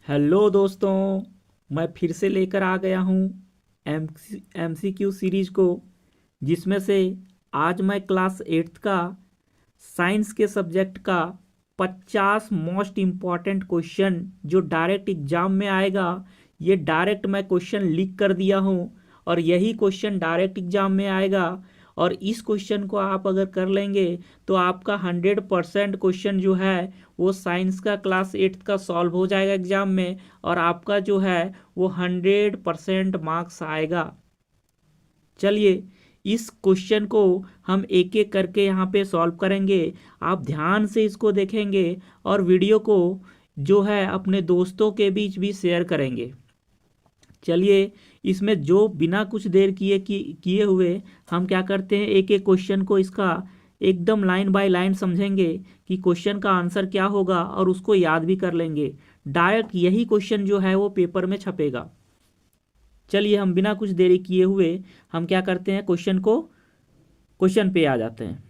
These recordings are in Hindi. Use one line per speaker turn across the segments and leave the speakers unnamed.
हेलो दोस्तों, मैं फिर से लेकर आ गया हूँ एमसीक्यू सीरीज को, जिसमें से आज मैं क्लास 8th का साइंस के सब्जेक्ट का 50 मोस्ट इम्पॉर्टेंट क्वेश्चन जो डायरेक्ट एग्जाम में आएगा, ये डायरेक्ट मैं क्वेश्चन लिख कर दिया हूँ और यही क्वेश्चन डायरेक्ट एग्जाम में आएगा। और इस क्वेश्चन को आप अगर कर लेंगे तो आपका 100% क्वेश्चन जो है वो साइंस का क्लास 8th का सॉल्व हो जाएगा एग्जाम में, और आपका जो है वो 100% मार्क्स आएगा। चलिए, इस क्वेश्चन को हम एक एक करके यहाँ पे सॉल्व करेंगे। आप ध्यान से इसको देखेंगे और वीडियो को जो है अपने दोस्तों के बीच भी शेयर करेंगे। चलिए, इसमें जो बिना कुछ देर किए हुए हम क्या करते हैं, एक एक क्वेश्चन को इसका एकदम लाइन बाय लाइन समझेंगे कि क्वेश्चन का आंसर क्या होगा और उसको याद भी कर लेंगे। डायरेक्ट यही क्वेश्चन जो है वो पेपर में छपेगा। चलिए, हम बिना कुछ देरी किए हुए हम क्या करते हैं, क्वेश्चन पे आ जाते हैं।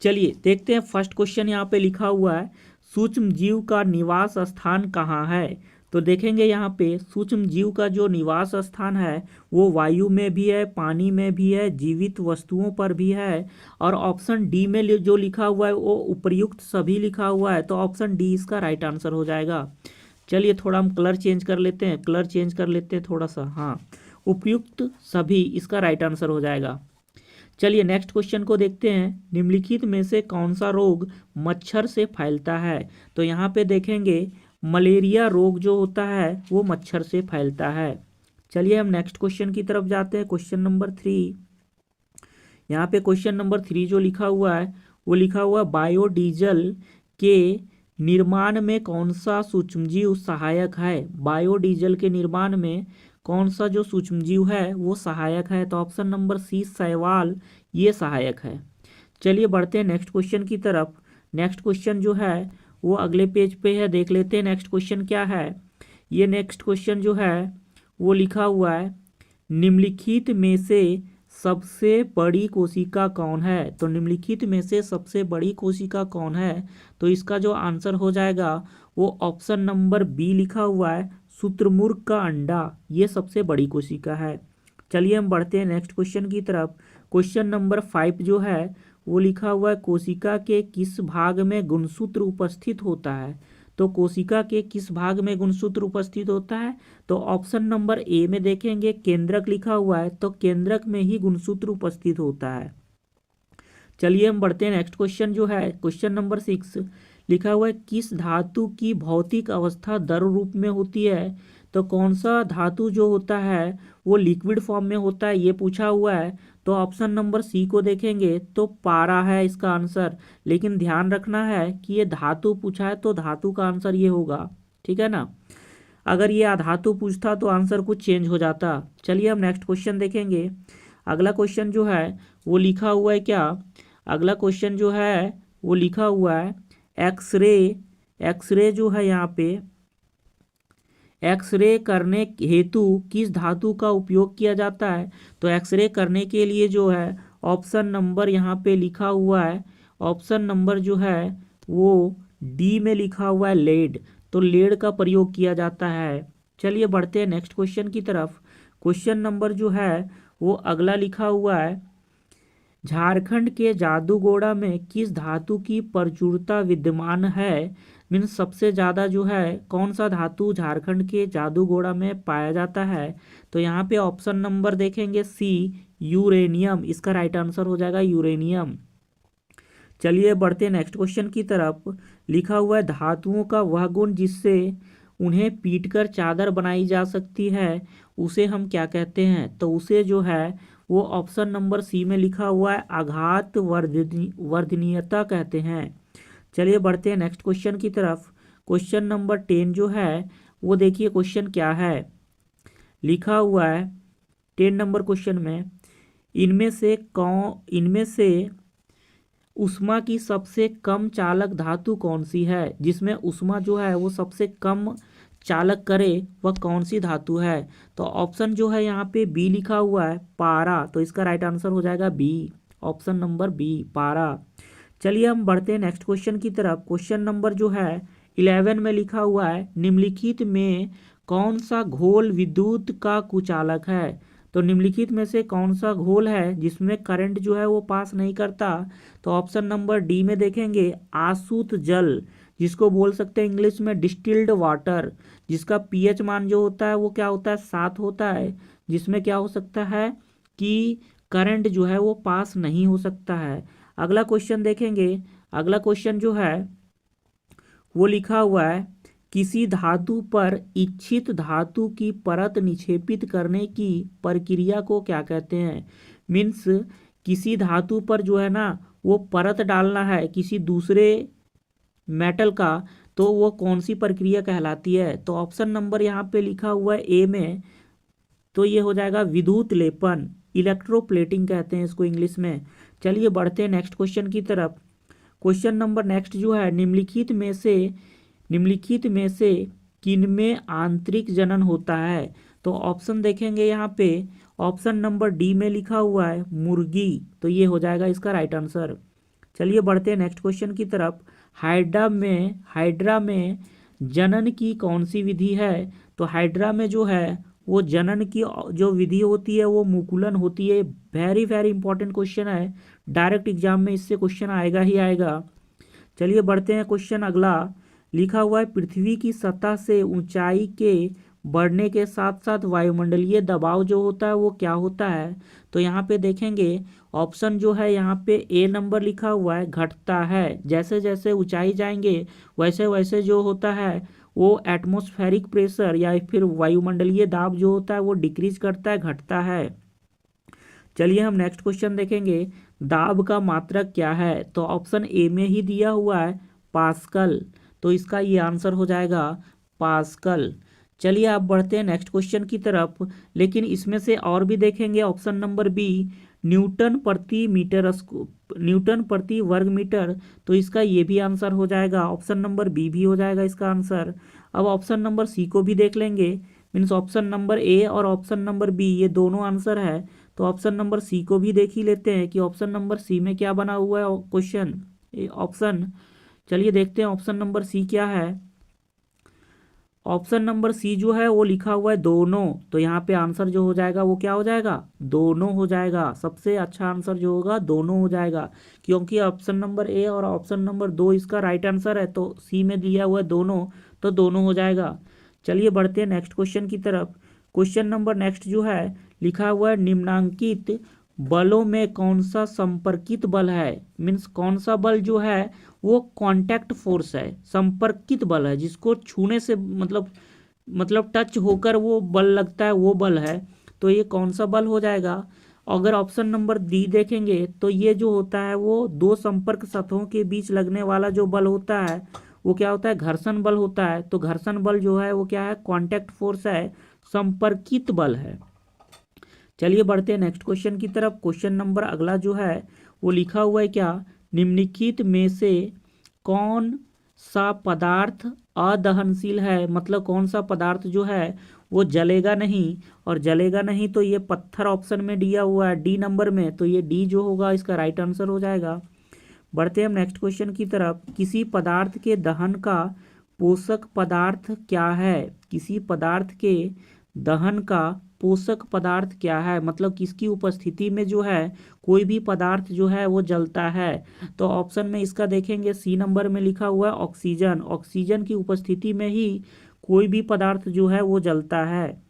चलिए देखते हैं। फर्स्ट क्वेश्चन यहाँ पे लिखा हुआ है, सूक्ष्म जीव का निवास स्थान कहाँ है। तो देखेंगे यहाँ पे सूक्ष्म जीव का जो निवास स्थान है वो वायु में भी है, पानी में भी है, जीवित वस्तुओं पर भी है। और ऑप्शन डी में जो लिखा हुआ है वो उपर्युक्त सभी लिखा हुआ है, तो ऑप्शन डी इसका राइट आंसर हो जाएगा। चलिए, थोड़ा हम कलर चेंज कर लेते हैं, थोड़ा सा। हाँ, उपयुक्त सभी इसका राइट आंसर हो जाएगा। चलिए नेक्स्ट क्वेश्चन को देखते हैं। निम्नलिखित में से कौन सा रोग मच्छर से फैलता है। तो यहाँ पे देखेंगे मलेरिया रोग जो होता है वो मच्छर से फैलता है। चलिए हम नेक्स्ट क्वेश्चन की तरफ जाते हैं, क्वेश्चन नंबर 3। यहाँ पे क्वेश्चन नंबर 3 जो लिखा हुआ है वो लिखा हुआ बायोडीजल के निर्माण में कौन सा सूक्ष्मजीव सहायक है। बायोडीजल के निर्माण में कौन सा जो सूक्ष्मजीव है वो सहायक है। तो ऑप्शन नंबर सी शैवाल ये सहायक है। चलिए बढ़ते हैं नेक्स्ट क्वेश्चन की तरफ। नेक्स्ट क्वेश्चन जो है वो अगले पेज पे है, देख लेते हैं नेक्स्ट क्वेश्चन क्या है। ये नेक्स्ट क्वेश्चन जो है वो लिखा हुआ है, निम्नलिखित में से सबसे बड़ी कोशिका कौन है। तो निम्नलिखित में से सबसे बड़ी कोशिका कौन है, तो इसका जो आंसर हो जाएगा वो ऑप्शन नंबर बी लिखा हुआ है, शुतुरमुर्ग का अंडा ये सबसे बड़ी कोशिका है। चलिए हम बढ़ते हैं नेक्स्ट क्वेश्चन की तरफ। क्वेश्चन नंबर 5 जो है वो लिखा हुआ है, कोशिका के किस भाग में गुणसूत्र उपस्थित होता है। तो कोशिका के किस भाग में गुणसूत्र उपस्थित होता है, तो ऑप्शन नंबर ए में देखेंगे केंद्रक लिखा हुआ है, तो केंद्रक में ही गुणसूत्र उपस्थित होता है। चलिए हम बढ़ते हैं नेक्स्ट क्वेश्चन जो है क्वेश्चन नंबर 6 लिखा हुआ है, किस धातु की भौतिक अवस्था द्रव रूप में होती है। तो कौन सा धातु जो होता है वो लिक्विड फॉर्म में होता है, ये पूछा हुआ है। तो ऑप्शन नंबर सी को देखेंगे तो पारा है इसका आंसर। लेकिन ध्यान रखना है कि ये धातु पूछा है तो धातु का आंसर ये होगा, ठीक है ना। अगर ये अधातु पूछता तो आंसर कुछ चेंज हो जाता। चलिए हम नेक्स्ट क्वेश्चन देखेंगे। अगला क्वेश्चन जो है वो लिखा हुआ है क्या, अगला क्वेश्चन जो है वो लिखा हुआ है एक्सरे। एक्सरे जो है यहाँ पे एक्सरे करने हेतु किस धातु का उपयोग किया जाता है। तो एक्सरे करने के लिए जो है ऑप्शन नंबर यहाँ पे लिखा हुआ है, ऑप्शन नंबर जो है वो डी में लिखा हुआ है लेड। तो लेड का प्रयोग किया जाता है। चलिए बढ़ते हैं नेक्स्ट क्वेश्चन की तरफ। क्वेश्चन नंबर जो है वो अगला लिखा हुआ है, झारखंड के जादूगोड़ा में किस धातु की प्रचुरता विद्यमान है। मीन्स सबसे ज़्यादा जो है कौन सा धातु झारखंड के जादूगोड़ा में पाया जाता है। तो यहाँ पे ऑप्शन नंबर देखेंगे सी यूरेनियम, इसका राइट आंसर हो जाएगा यूरेनियम। चलिए बढ़ते हैं नेक्स्ट क्वेश्चन की तरफ। लिखा हुआ है धातुओं का वह गुण जिससे उन्हें पीटकर चादर बनाई जा सकती है उसे हम क्या कहते हैं। तो उसे जो है वो ऑप्शन नंबर सी में लिखा हुआ है आघात वर्धनीयता कहते हैं। चलिए बढ़ते हैं नेक्स्ट क्वेश्चन की तरफ। क्वेश्चन नंबर 10 जो है वो देखिए क्वेश्चन क्या है। लिखा हुआ है 10 नंबर क्वेश्चन में, इनमें से उष्मा की सबसे कम चालक धातु कौन सी है। जिसमें उष्मा जो है वो सबसे कम चालक करे वह कौन सी धातु है। तो ऑप्शन जो है यहाँ पे बी लिखा हुआ है पारा, तो इसका राइट आंसर हो जाएगा बी, ऑप्शन नंबर बी पारा। चलिए हम बढ़ते हैं नेक्स्ट क्वेश्चन की तरफ। क्वेश्चन नंबर जो है 11 में लिखा हुआ है, निम्नलिखित में कौन सा घोल विद्युत का कुचालक है। तो निम्नलिखित में से कौन सा घोल है जिसमें करंट जो है वो पास नहीं करता। तो ऑप्शन नंबर डी में देखेंगे आसूत जल, जिसको बोल सकते हैं इंग्लिश में डिस्टिल्ड वाटर, जिसका पीएच मान जो होता है वो क्या होता है 7 होता है, जिसमें क्या हो सकता है कि करंट जो है वो पास नहीं हो सकता है। अगला क्वेश्चन देखेंगे। अगला क्वेश्चन जो है वो लिखा हुआ है, किसी धातु पर इच्छित धातु की परत निक्षेपित करने की प्रक्रिया को क्या कहते हैं। मीन्स किसी धातु पर जो है ना वो परत डालना है किसी दूसरे मेटल का, तो वो कौन सी प्रक्रिया कहलाती है। तो ऑप्शन नंबर यहाँ पे लिखा हुआ है ए में, तो ये हो जाएगा विद्युत लेपन, इलेक्ट्रोप्लेटिंग कहते हैं इसको इंग्लिश में। चलिए बढ़ते हैं नेक्स्ट क्वेश्चन की तरफ। क्वेश्चन नंबर नेक्स्ट जो है, निम्नलिखित में से किनमें आंतरिक जनन होता है। तो ऑप्शन देखेंगे यहाँ पे, ऑप्शन नंबर डी में लिखा हुआ है मुर्गी, तो ये हो जाएगा इसका राइट आंसर। चलिए बढ़ते हैं नेक्स्ट क्वेश्चन की तरफ। हाइड्रा में जनन की कौन सी विधि है। तो हाइड्रा में जो है वो जनन की जो विधि होती है वो मुकुलन होती है। वेरी वेरी इंपॉर्टेंट क्वेश्चन है, डायरेक्ट एग्जाम में इससे क्वेश्चन आएगा ही आएगा। चलिए बढ़ते हैं क्वेश्चन अगला। लिखा हुआ है पृथ्वी की सतह से ऊंचाई के बढ़ने के साथ साथ वायुमंडलीय दबाव जो होता है वो क्या होता है। तो यहाँ पे देखेंगे ऑप्शन जो है यहाँ पे ए नंबर लिखा हुआ है घटता है। जैसे जैसे ऊंचाई जाएंगे वैसे वैसे जो होता है वो एटमॉस्फेरिक प्रेशर या फिर वायुमंडलीय दाब जो होता है वो डिक्रीज करता है, घटता है। चलिए हम नेक्स्ट क्वेश्चन देखेंगे, दाब का मात्रक क्या है। तो ऑप्शन ए में ही दिया हुआ है पास्कल, तो इसका ये आंसर हो जाएगा पास्कल। चलिए आप बढ़ते हैं नेक्स्ट क्वेश्चन की तरफ, लेकिन इसमें से और भी देखेंगे। ऑप्शन नंबर बी न्यूटन प्रति वर्ग मीटर, तो इसका ये भी आंसर हो जाएगा। ऑप्शन नंबर बी भी हो जाएगा इसका आंसर। अब ऑप्शन नंबर सी को भी देख लेंगे, मीन्स ऑप्शन नंबर ए और ऑप्शन नंबर बी ये दोनों आंसर है। तो ऑप्शन नंबर सी को भी देख ही लेते हैं कि ऑप्शन नंबर सी में क्या बना हुआ है क्वेश्चन ऑप्शन। चलिए देखते हैं ऑप्शन नंबर सी क्या है। ऑप्शन नंबर सी जो है वो लिखा हुआ है दोनों, तो यहाँ पे आंसर जो हो जाएगा वो क्या हो जाएगा, दोनों हो जाएगा। सबसे अच्छा आंसर जो होगा दोनों हो जाएगा, क्योंकि ऑप्शन नंबर ए और ऑप्शन नंबर दो इसका राइट आंसर है, तो सी में दिया हुआ है दोनों, तो दोनों हो जाएगा। चलिए बढ़ते हैं नेक्स्ट क्वेश्चन की तरफ। क्वेश्चन नंबर नेक्स्ट जो है लिखा हुआ है निम्नांकित बलों में कौन सा संपर्कित बल है। मीन्स कौन सा बल जो है वो कांटेक्ट फोर्स है, संपर्कित बल है, जिसको छूने से मतलब टच होकर वो बल लगता है, वो बल है। तो ये कौन सा बल हो जाएगा। अगर ऑप्शन नंबर डी देखेंगे तो ये जो होता है वो दो संपर्क सतहों के बीच लगने वाला जो बल होता है वो क्या होता है, घर्षण बल होता है। तो घर्षण बल जो है वो क्या है, कांटेक्ट फोर्स है, संपर्कित बल है। चलिए बढ़ते हैं नेक्स्ट क्वेश्चन की तरफ। क्वेश्चन नंबर अगला जो है वो लिखा हुआ है क्या, निम्नलिखित में से कौन सा पदार्थ अदहनशील है। मतलब कौन सा पदार्थ जो है वो जलेगा नहीं, और जलेगा नहीं तो ये पत्थर ऑप्शन में दिया हुआ है डी नंबर में, तो ये डी जो होगा इसका राइट आंसर हो जाएगा। बढ़ते हैं हम नेक्स्ट क्वेश्चन की तरफ। किसी पदार्थ के दहन का पोषक पदार्थ क्या है। किसी पदार्थ के दहन का पोषक पदार्थ क्या है, मतलब किसकी उपस्थिति में जो है कोई भी पदार्थ जो है वो जलता है। तो ऑप्शन में इसका देखेंगे सी नंबर में लिखा हुआ है ऑक्सीजन। ऑक्सीजन की उपस्थिति में ही कोई भी पदार्थ जो है वो जलता है।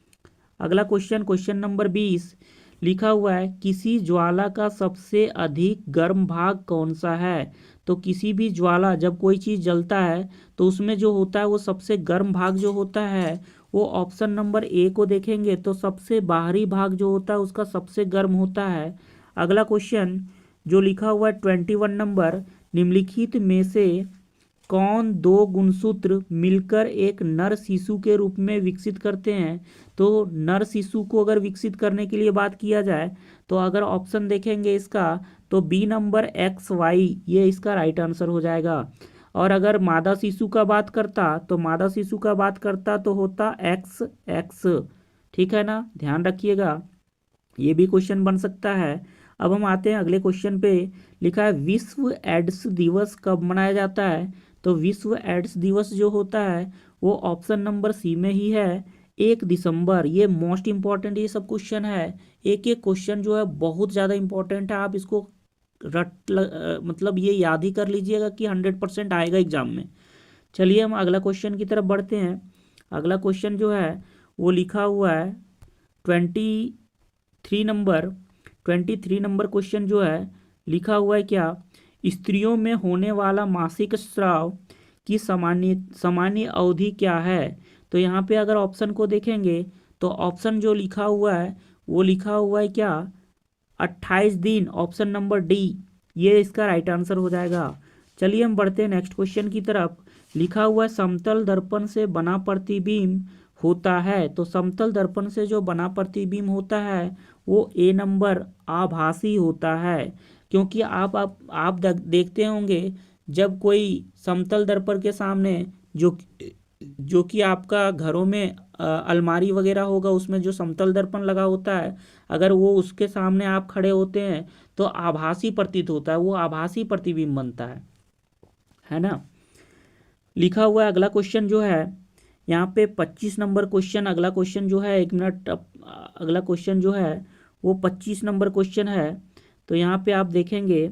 अगला क्वेश्चन, क्वेश्चन नंबर 20 लिखा हुआ है किसी ज्वाला का सबसे अधिक गर्म भाग कौन सा है। तो किसी भी ज्वाला, जब कोई चीज़ जलता है तो उसमें जो होता है वो सबसे गर्म भाग जो होता है वो ऑप्शन नंबर ए को देखेंगे तो सबसे बाहरी भाग जो होता है उसका सबसे गर्म होता है। अगला क्वेश्चन जो लिखा हुआ है 21 नंबर, निम्नलिखित में से कौन दो गुणसूत्र मिलकर एक नर शिशु के रूप में विकसित करते हैं। तो नर शिशु को अगर विकसित करने के लिए बात किया जाए तो अगर ऑप्शन देखेंगे इसका तो बी नंबर एक्स वाई, ये इसका राइट आंसर हो जाएगा। और अगर मादा शिशु का बात करता तो होता एक्स एक्स। ठीक है ना, ध्यान रखिएगा, ये भी क्वेश्चन बन सकता है। अब हम आते हैं अगले क्वेश्चन पे। लिखा है विश्व एड्स दिवस कब मनाया जाता है? तो विश्व एड्स दिवस जो होता है वो ऑप्शन नंबर सी में ही है, 1 दिसंबर। ये मोस्ट इंपॉर्टेंट ये सब क्वेश्चन है। एक एक क्वेश्चन जो है बहुत ज़्यादा इंपॉर्टेंट है। आप इसको मतलब ये याद ही कर लीजिएगा कि 100% आएगा एग्जाम में। चलिए हम अगला क्वेश्चन की तरफ बढ़ते हैं। अगला क्वेश्चन जो है वो लिखा हुआ है 23 नंबर क्वेश्चन जो है लिखा हुआ है क्या? स्त्रियों में होने वाला मासिक स्राव की सामान्य अवधि क्या है? तो यहाँ पे अगर ऑप्शन को देखेंगे तो ऑप्शन जो लिखा हुआ है वो लिखा हुआ है क्या? 28 दिन, ऑप्शन नंबर डी, ये इसका राइट आंसर हो जाएगा। चलिए हम बढ़ते हैं नेक्स्ट क्वेश्चन की तरफ। लिखा हुआ है समतल दर्पण से बना प्रतिबिंब होता है। तो समतल दर्पण से जो बना प्रतिबिंब होता है वो ए नंबर आभासी होता है। क्योंकि आप देखते होंगे जब कोई समतल दर्पण के सामने जो कि आपका घरों में अलमारी वगैरह होगा उसमें जो समतल दर्पण लगा होता है, अगर वो उसके सामने आप खड़े होते हैं तो आभासी प्रतीत होता है, वो आभासी प्रतिबिंब बनता है ना। लिखा हुआ है अगला क्वेश्चन जो है यहाँ पे 25 नंबर क्वेश्चन। अगला क्वेश्चन जो है 1 मिनट, अगला क्वेश्चन जो है वो 25 नंबर क्वेश्चन है। तो यहाँ पे आप देखेंगे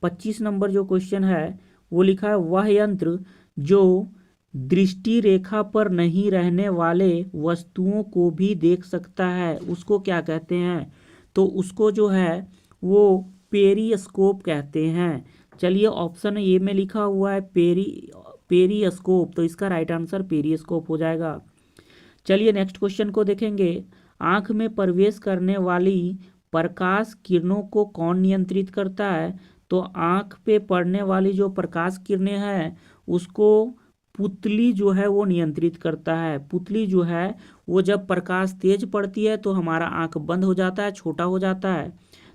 25 नंबर जो क्वेश्चन है वो लिखा है वह यंत्र जो दृष्टि रेखा पर नहीं रहने वाले वस्तुओं को भी देख सकता है उसको क्या कहते हैं? तो उसको जो है वो पेरिस्कोप कहते हैं। चलिए ऑप्शन ए में लिखा हुआ है पेरिस्कोप, तो इसका राइट आंसर पेरिस्कोप हो जाएगा। चलिए नेक्स्ट क्वेश्चन को देखेंगे। आंख में प्रवेश करने वाली प्रकाश किरणों को कौन नियंत्रित करता है? तो आंख पे पड़ने वाली जो प्रकाश किरणें हैं उसको पुतली जो है वो नियंत्रित करता है। पुतली जो है वो जब प्रकाश तेज पड़ती है तो हमारा आंख बंद हो जाता है, छोटा हो जाता है,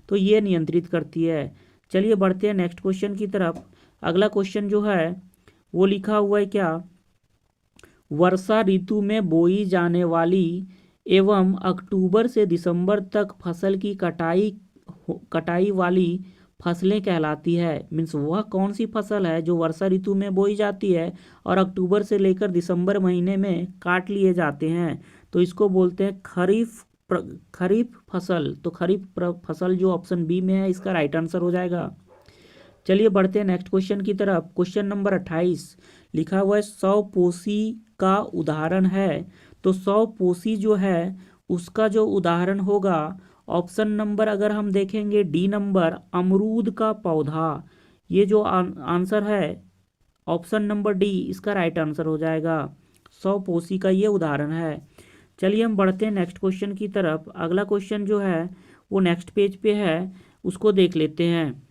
तो ये नियंत्रित करती है। चलिए बढ़ते हैं नेक्स्ट क्वेश्चन की तरफ। अगला क्वेश्चन जो है वो लिखा हुआ है क्या? वर्षा ऋतु में बोई जाने वाली एवं अक्टूबर से दिसंबर तक फसल की कटाई वाली फसलें कहलाती है। मीन्स वह कौन सी फसल है जो वर्षा ऋतु में बोई जाती है और अक्टूबर से लेकर दिसंबर महीने में काट लिए जाते हैं? तो इसको बोलते हैं खरीफ फसल। तो खरीफ फसल जो ऑप्शन बी में है इसका राइट आंसर हो जाएगा। चलिए बढ़ते हैं नेक्स्ट क्वेश्चन की तरफ। क्वेश्चन नंबर 28 लिखा हुआ है 100-पोशी का उदाहरण है। तो 100-पोशी जो है उसका जो उदाहरण होगा ऑप्शन नंबर अगर हम देखेंगे डी नंबर अमरूद का पौधा। ये जो आंसर है ऑप्शन नंबर डी इसका राइट आंसर हो जाएगा। 100-पोशी का ये उदाहरण है। चलिए हम बढ़ते हैं नेक्स्ट क्वेश्चन की तरफ। अगला क्वेश्चन जो है वो नेक्स्ट पेज पे है, उसको देख लेते हैं।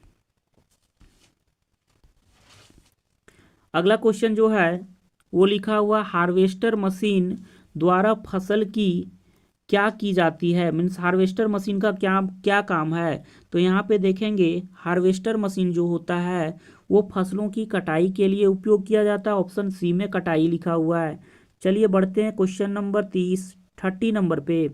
अगला क्वेश्चन जो है वो लिखा हुआ हार्वेस्टर मशीन द्वारा फसल की क्या की जाती है? मीन्स हार्वेस्टर मशीन का क्या काम है? तो यहाँ पे देखेंगे हार्वेस्टर मशीन जो होता है वो फसलों की कटाई के लिए उपयोग किया जाता है। ऑप्शन सी में कटाई लिखा हुआ है। चलिए बढ़ते हैं क्वेश्चन नंबर 30 नंबर पे।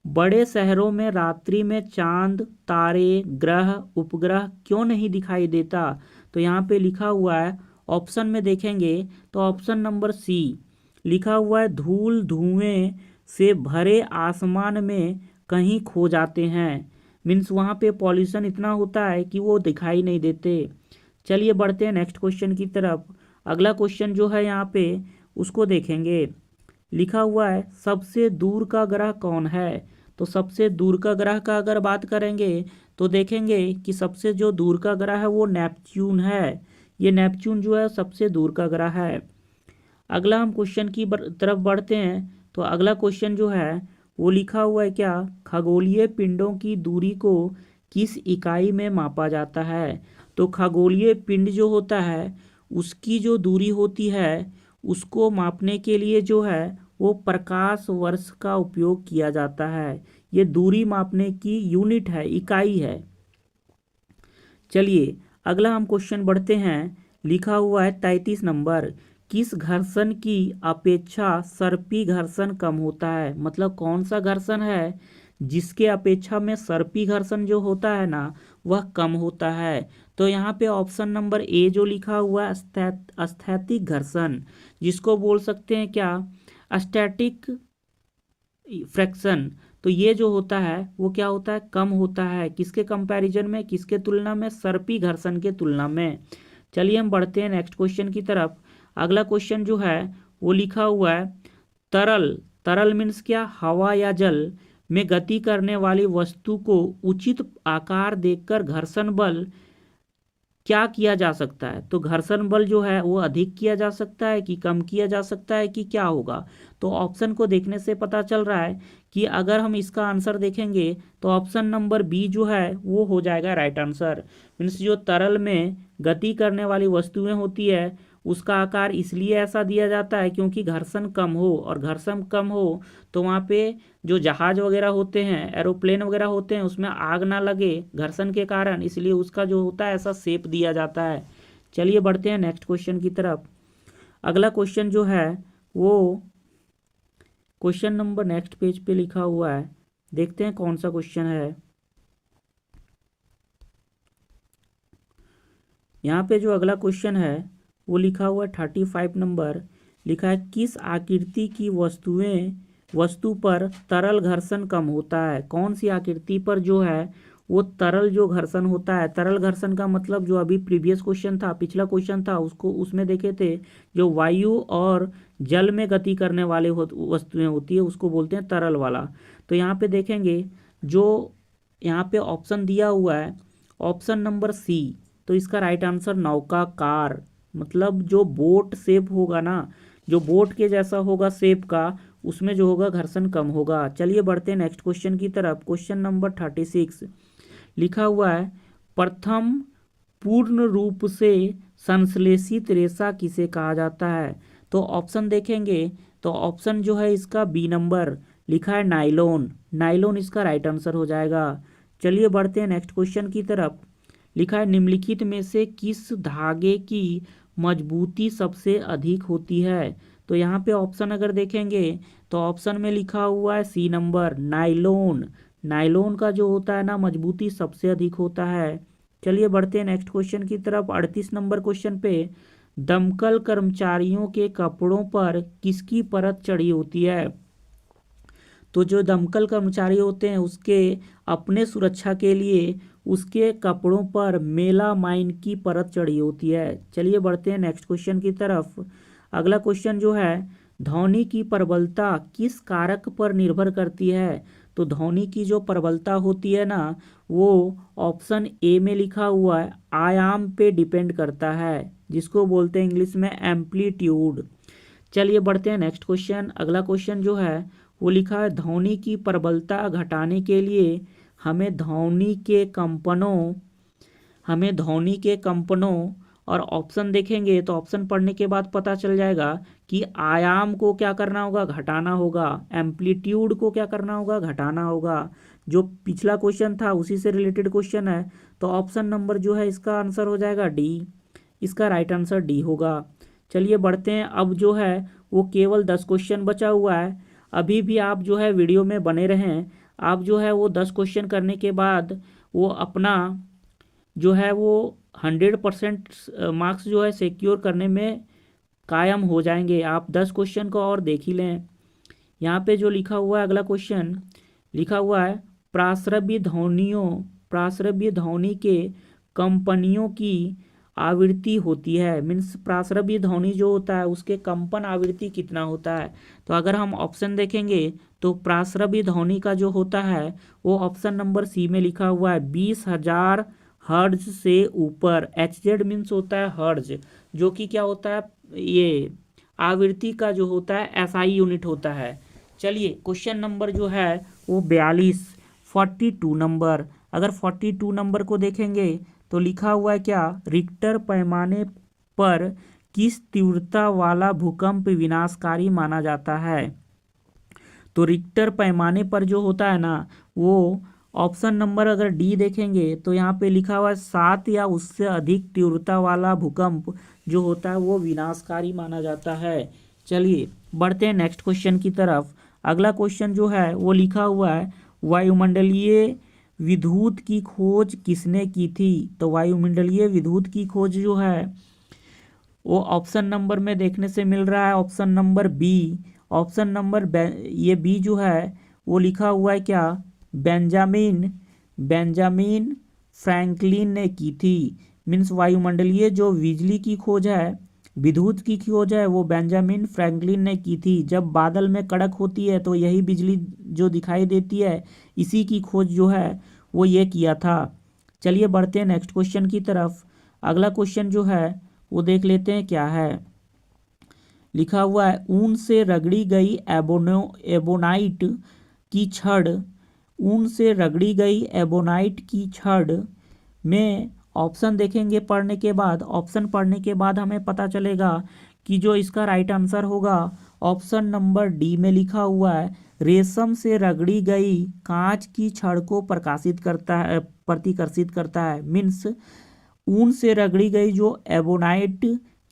बड़े शहरों में रात्रि में चांद, तारे, ग्रह, उपग्रह क्यों नहीं दिखाई देता? तो यहाँ पे लिखा हुआ है ऑप्शन में देखेंगे तो ऑप्शन नंबर सी लिखा हुआ है धूल धुएं से भरे आसमान में कहीं खो जाते हैं। मीन्स वहाँ पे पॉल्यूशन इतना होता है कि वो दिखाई नहीं देते। चलिए बढ़ते हैं नेक्स्ट क्वेश्चन की तरफ। अगला क्वेश्चन जो है यहाँ पे उसको देखेंगे। लिखा हुआ है सबसे दूर का ग्रह कौन है? तो सबसे दूर का ग्रह का अगर बात करेंगे तो देखेंगे कि सबसे जो दूर का ग्रह है वो नेपच्यून है। ये नेपच्यून जो है सबसे दूर का ग्रह है। अगला हम क्वेश्चन की तरफ बढ़ते हैं। तो अगला क्वेश्चन जो है वो लिखा हुआ है क्या? खगोलीय पिंडों की दूरी को किस इकाई में मापा जाता है? तो खगोलीय पिंड जो होता है उसकी जो दूरी होती है उसको मापने के लिए जो है वो प्रकाश वर्ष का उपयोग किया जाता है। ये दूरी मापने की यूनिट है, इकाई है। चलिए अगला हम क्वेश्चन बढ़ते हैं। लिखा हुआ है 33 नंबर किस घर्षण की अपेक्षा सर्पी घर्षण कम होता है? मतलब कौन सा घर्षण है जिसके अपेक्षा में सर्पी घर्षण जो होता है ना वह कम होता है। तो यहाँ पे ऑप्शन नंबर ए जो लिखा हुआ है स्थैतिक घर्षण, जिसको बोल सकते हैं क्या, स्टैटिक फ्रैक्शन, तो ये जो होता है वो क्या होता है, कम होता है। किसके कंपैरिजन में, किसके तुलना में, सर्पी घर्षण के तुलना में। चलिए हम बढ़ते हैं नेक्स्ट क्वेश्चन की तरफ। अगला क्वेश्चन जो है वो लिखा हुआ है तरल, तरल मीन्स क्या, हवा या जल में गति करने वाली वस्तु को उचित आकार देकर घर्षण बल क्या किया जा सकता है। तो घर्षण बल जो है वो अधिक किया जा सकता है कि कम किया जा सकता है कि क्या होगा। तो ऑप्शन को देखने से पता चल रहा है कि अगर हम इसका आंसर देखेंगे तो ऑप्शन नंबर बी जो है वो हो जाएगा राइट आंसर। मीन्स जो तरल में गति करने वाली वस्तुएं होती है उसका आकार इसलिए ऐसा दिया जाता है क्योंकि घर्षण कम हो, और घर्षण कम हो तो वहाँ पे जो जहाज वगैरह होते हैं, एरोप्लेन वगैरह होते हैं, उसमें आग ना लगे घर्षण के कारण, इसलिए उसका जो होता है ऐसा शेप दिया जाता है। चलिए बढ़ते हैं नेक्स्ट क्वेश्चन की तरफ। अगला क्वेश्चन जो है वो क्वेश्चन नंबर नेक्स्ट पेज पे लिखा हुआ है, देखते हैं कौन सा क्वेश्चन है। यहाँ पे जो अगला क्वेश्चन है वो लिखा हुआ है 35 नंबर, लिखा है किस आकृति की वस्तु पर तरल घर्षण कम होता है। कौन सी आकृति पर जो है वो तरल जो घर्षण होता है, तरल घर्षण का मतलब जो अभी प्रीवियस क्वेश्चन था, पिछला क्वेश्चन था, उसमें देखे थे जो वायु और जल में गति करने वाले वस्तुएं होती है उसको बोलते हैं तरल वाला। तो यहाँ पे देखेंगे जो यहाँ पे ऑप्शन दिया हुआ है ऑप्शन नंबर सी, तो इसका राइट आंसर नौकाकार, मतलब जो बोट शेप होगा ना, जो बोट के जैसा होगा शेप का, उसमें जो होगा घर्षण कम होगा। चलिए बढ़ते हैं नेक्स्ट क्वेश्चन की तरफ। क्वेश्चन नंबर 36 लिखा हुआ है प्रथम पूर्ण रूप से संश्लेषित रेशा किसे कहा जाता है। तो ऑप्शन देखेंगे तो ऑप्शन जो है इसका बी नंबर, लिखा है नाइलॉन, नाइलॉन इसका राइट आंसर हो जाएगा। चलिए बढ़ते हैं नेक्स्ट क्वेश्चन की तरफ। लिखा है निम्नलिखित में से किस धागे की मजबूती सबसे अधिक होती है। तो यहाँ पे ऑप्शन अगर देखेंगे तो ऑप्शन में लिखा हुआ है सी नंबर नाइलॉन, नाइलॉन का जो होता है ना मजबूती सबसे अधिक होता है। चलिए बढ़ते हैं नेक्स्ट क्वेश्चन की तरफ। 38 नंबर क्वेश्चन पे दमकल कर्मचारियों के कपड़ों पर किसकी परत चढ़ी होती है। तो जो दमकल कर्मचारी होते हैं उसके अपने सुरक्षा के लिए उसके कपड़ों पर मेलामाइन की परत चढ़ी होती है। चलिए बढ़ते हैं नेक्स्ट क्वेश्चन की तरफ। अगला क्वेश्चन जो है ध्वनि की प्रबलता किस कारक पर निर्भर करती है। तो ध्वनि की जो प्रबलता होती है ना वो ऑप्शन ए में लिखा हुआ है आयाम पे डिपेंड करता है, जिसको बोलते हैं इंग्लिश में एम्पलीट्यूड। चलिए बढ़ते हैं नेक्स्ट क्वेश्चन। अगला क्वेश्चन जो है वो लिखा है ध्वनि की प्रबलता घटाने के लिए हमें ध्वनि के कंपनों और ऑप्शन देखेंगे तो ऑप्शन पढ़ने के बाद पता चल जाएगा कि आयाम को क्या करना होगा, घटाना होगा, एम्पलीट्यूड को क्या करना होगा, घटाना होगा। जो पिछला क्वेश्चन था उसी से रिलेटेड क्वेश्चन है, तो ऑप्शन नंबर जो है इसका आंसर हो जाएगा डी, इसका राइट आंसर डी होगा। चलिए बढ़ते हैं। अब जो है वो केवल 10 क्वेश्चन बचा हुआ है। अभी भी आप जो है वीडियो में बने रहें, आप जो है वो 10 क्वेश्चन करने के बाद वो अपना जो है वो 100% मार्क्स जो है सिक्योर करने में कायम हो जाएंगे। आप 10 क्वेश्चन को और देख ही लें। यहाँ पे जो लिखा हुआ है अगला क्वेश्चन लिखा हुआ है प्राश्रव्य ध्वनि के कंपनियों की आवृत्ति होती है। मीन्स प्राश्रव्य ध्वनि जो होता है उसके कंपन आवृत्ति कितना होता है। तो अगर हम ऑप्शन देखेंगे तो प्राश्रव्य ध्वनि का जो होता है वो ऑप्शन नंबर सी में लिखा हुआ है 20,000 हर्ट्ज से ऊपर। HZ मीन्स होता है हर्ट्ज, जो कि क्या होता है, ये आवृत्ति का जो होता है SI यूनिट होता है। चलिए क्वेश्चन नंबर जो है वो 42 नंबर। अगर 42 नंबर को देखेंगे तो लिखा हुआ है क्या, रिक्टर पैमाने पर किस तीव्रता वाला भूकंप विनाशकारी माना जाता है। तो रिक्टर पैमाने पर जो होता है ना वो ऑप्शन नंबर अगर डी देखेंगे तो यहाँ पे लिखा हुआ है 7 या उससे अधिक तीव्रता वाला भूकंप जो होता है वो विनाशकारी माना जाता है। चलिए बढ़ते हैं नेक्स्ट क्वेश्चन की तरफ। अगला क्वेश्चन जो है वो लिखा हुआ है वायुमंडलीय विद्युत की खोज किसने की थी? तो वायुमंडलीय विद्युत की खोज जो है वो ऑप्शन नंबर में देखने से मिल रहा है option number B. Option number ये बी जो है वो लिखा हुआ है क्या? बेंजामिन बेंजामिन फ्रैंकलिन ने की थी। मीन्स वायुमंडलीय जो बिजली की खोज है, विद्युत की खोज है, वो बेंजामिन फ्रैंकलिन ने की थी। जब बादल में कड़क होती है तो यही बिजली जो दिखाई देती है, इसी की खोज जो है वो ये किया था। चलिए बढ़ते हैं नेक्स्ट क्वेश्चन की तरफ। अगला क्वेश्चन जो है वो देख लेते हैं क्या है। लिखा हुआ है ऊन से रगड़ी गई एबोनाइट की छड़, ऊन से रगड़ी गई एबोनाइट की छड़ में ऑप्शन देखेंगे पढ़ने के बाद। ऑप्शन पढ़ने के बाद हमें पता चलेगा कि जो इसका राइट आंसर होगा ऑप्शन नंबर डी में लिखा हुआ है, रेशम से रगड़ी गई कांच की छड़ को प्रकाशित करता है, प्रतिकर्षित करता है। मीन्स ऊन से रगड़ी गई जो एबोनाइट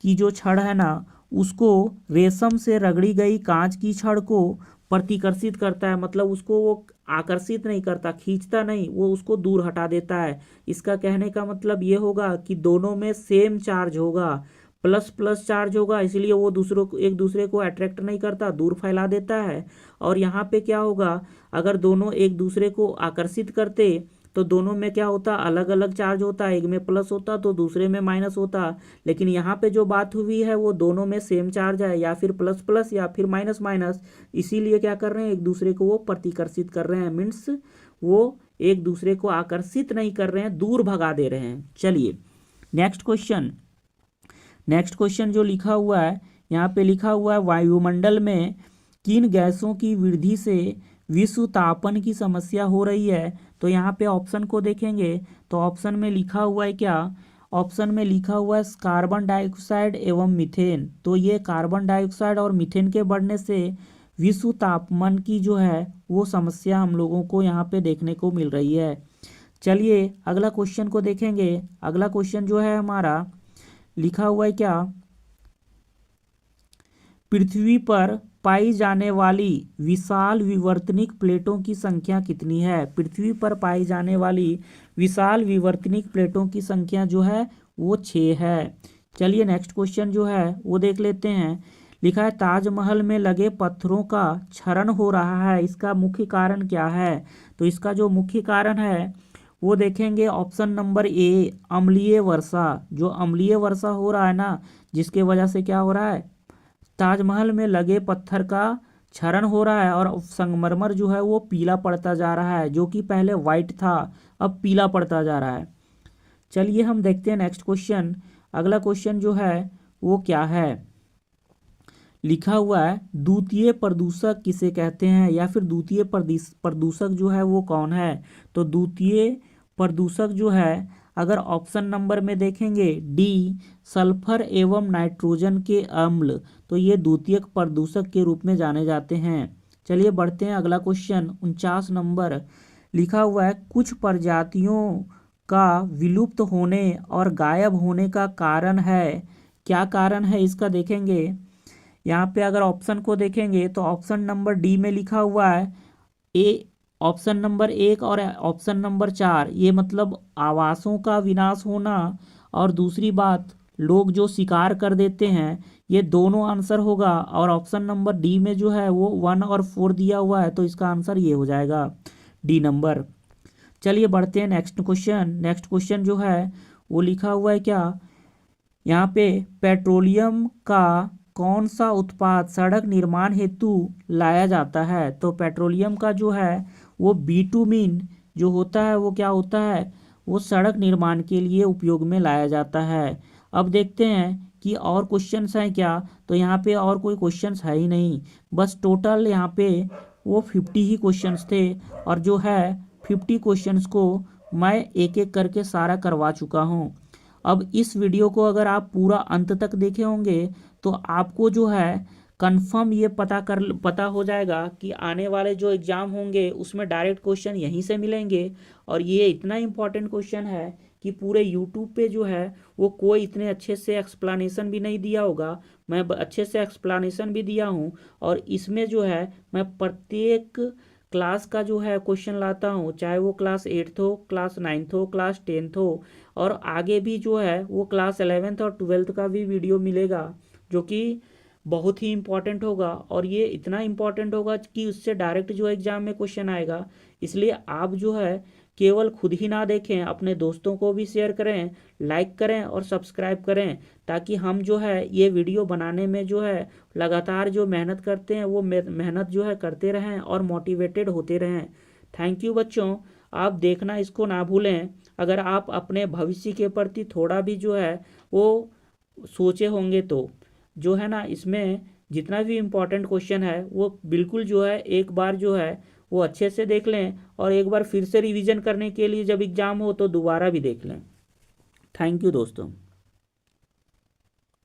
की जो छड़ है ना, उसको रेशम से रगड़ी गई कांच की छड़ को प्रतिकर्षित करता है। मतलब उसको वो आकर्षित नहीं करता, खींचता नहीं, वो उसको दूर हटा देता है। इसका कहने का मतलब ये होगा कि दोनों में सेम चार्ज होगा, प्लस प्लस चार्ज होगा, इसलिए वो दूसरों को एक दूसरे को अट्रैक्ट नहीं करता, दूर फैला देता है। और यहाँ पे क्या होगा, अगर दोनों एक दूसरे को आकर्षित करते तो दोनों में क्या होता, अलग अलग चार्ज होता, एक में प्लस होता तो दूसरे में माइनस होता। लेकिन यहाँ पे जो बात हुई है वो दोनों में सेम चार्ज है, या फिर प्लस प्लस या फिर माइनस माइनस, इसीलिए क्या कर रहे हैं, एक दूसरे को वो प्रतिकर्षित कर रहे हैं। मीन्स वो एक दूसरे को आकर्षित नहीं कर रहे हैं, दूर भगा दे रहे हैं। चलिए नेक्स्ट क्वेश्चन। नेक्स्ट क्वेश्चन जो लिखा हुआ है यहाँ पे लिखा हुआ है वायुमंडल में किन गैसों की वृद्धि से विश्व तापन की समस्या हो रही है? तो यहाँ पे ऑप्शन को देखेंगे तो ऑप्शन में लिखा हुआ है क्या? ऑप्शन में लिखा हुआ है कार्बन डाइऑक्साइड एवं मीथेन। तो ये कार्बन डाइऑक्साइड और मीथेन के बढ़ने से विश्व तापमान की जो है वो समस्या हम लोगों को यहाँ पे देखने को मिल रही है। चलिए अगला क्वेश्चन को देखेंगे। अगला क्वेश्चन जो है हमारा लिखा हुआ है क्या? पृथ्वी पर पाई जाने वाली विशाल विवर्तनिक प्लेटों की संख्या कितनी है? पृथ्वी पर पाई जाने वाली विशाल विवर्तनिक प्लेटों की संख्या जो है वो 6 है। चलिए नेक्स्ट क्वेश्चन जो है वो देख लेते हैं। लिखा है ताजमहल में लगे पत्थरों का क्षरण हो रहा है, इसका मुख्य कारण क्या है? तो इसका जो मुख्य कारण है वो देखेंगे ऑप्शन नंबर ए, अम्लीय वर्षा। जो अम्लीय वर्षा हो रहा है ना, जिसके वजह से क्या हो रहा है, ताजमहल में लगे पत्थर का क्षरण हो रहा है और संगमरमर जो है वो पीला पड़ता जा रहा है, जो कि पहले वाइट था अब पीला पड़ता जा रहा है। चलिए हम देखते हैं नेक्स्ट क्वेश्चन। अगला क्वेश्चन जो है वो क्या है? लिखा हुआ है द्वितीय प्रदूषक किसे कहते हैं, या फिर द्वितीय प्रदूषक जो है वो कौन है? तो द्वितीय प्रदूषक जो है अगर ऑप्शन नंबर में देखेंगे डी, सल्फर एवं नाइट्रोजन के अम्ल, तो ये द्वितीयक प्रदूषक के रूप में जाने जाते हैं। चलिए बढ़ते हैं अगला क्वेश्चन 49 नंबर। लिखा हुआ है कुछ प्रजातियों का विलुप्त होने और गायब होने का कारण है, क्या कारण है इसका देखेंगे। यहाँ पे अगर ऑप्शन को देखेंगे तो ऑप्शन नंबर डी में लिखा हुआ है ए, ऑप्शन नंबर 1 और ऑप्शन नंबर 4, ये मतलब आवासों का विनाश होना, और दूसरी बात लोग जो शिकार कर देते हैं, ये दोनों आंसर होगा। और ऑप्शन नंबर डी में जो है वो 1 और 4 दिया हुआ है, तो इसका आंसर ये हो जाएगा डी नंबर। चलिए बढ़ते हैं नेक्स्ट क्वेश्चन। नेक्स्ट क्वेश्चन जो है वो लिखा हुआ है क्या? यहाँ पे पेट्रोलियम का कौन सा उत्पाद सड़क निर्माण हेतु लाया जाता है? तो पेट्रोलियम का जो है वो बिटुमिन जो होता है वो क्या होता है, वो सड़क निर्माण के लिए उपयोग में लाया जाता है। अब देखते हैं कि और क्वेश्चंस हैं क्या। तो यहाँ पे और कोई क्वेश्चंस है ही नहीं, बस टोटल यहाँ पे वो 50 ही क्वेश्चंस थे, और जो है 50 क्वेश्चंस को मैं एक एक करके सारा करवा चुका हूँ। अब इस वीडियो को अगर आप पूरा अंत तक देखे होंगे तो आपको जो है कंफर्म ये पता हो जाएगा कि आने वाले जो एग्ज़ाम होंगे उसमें डायरेक्ट क्वेश्चन यहीं से मिलेंगे। और ये इतना इम्पॉर्टेंट क्वेश्चन है कि पूरे यूट्यूब पे जो है वो कोई इतने अच्छे से एक्सप्लेनेशन भी नहीं दिया होगा। मैं अच्छे से एक्सप्लेनेशन भी दिया हूँ, और इसमें जो है मैं प्रत्येक क्लास का जो है क्वेश्चन लाता हूँ, चाहे वो क्लास 8th हो, क्लास 9th हो, क्लास 10th हो, और आगे भी जो है वो क्लास 11th और 12th का भी वीडियो मिलेगा, जो कि बहुत ही इम्पॉर्टेंट होगा। और ये इतना इम्पॉर्टेंट होगा कि उससे डायरेक्ट जो एग्ज़ाम में क्वेश्चन आएगा। इसलिए आप जो है केवल खुद ही ना देखें, अपने दोस्तों को भी शेयर करें, लाइक करें और सब्सक्राइब करें, ताकि हम जो है ये वीडियो बनाने में जो है लगातार जो मेहनत करते हैं वो मेहनत जो है करते रहें और मोटिवेटेड होते रहें। थैंक यू बच्चों, आप देखना इसको ना भूलें। अगर आप अपने भविष्य के प्रति थोड़ा भी जो है वो सोचे होंगे तो जो है ना, इसमें जितना भी इम्पोर्टेंट क्वेश्चन है वो बिल्कुल जो है एक बार जो है वो अच्छे से देख लें, और एक बार फिर से रिवीजन करने के लिए जब एग्ज़ाम हो तो दोबारा भी देख लें। थैंक यू दोस्तों।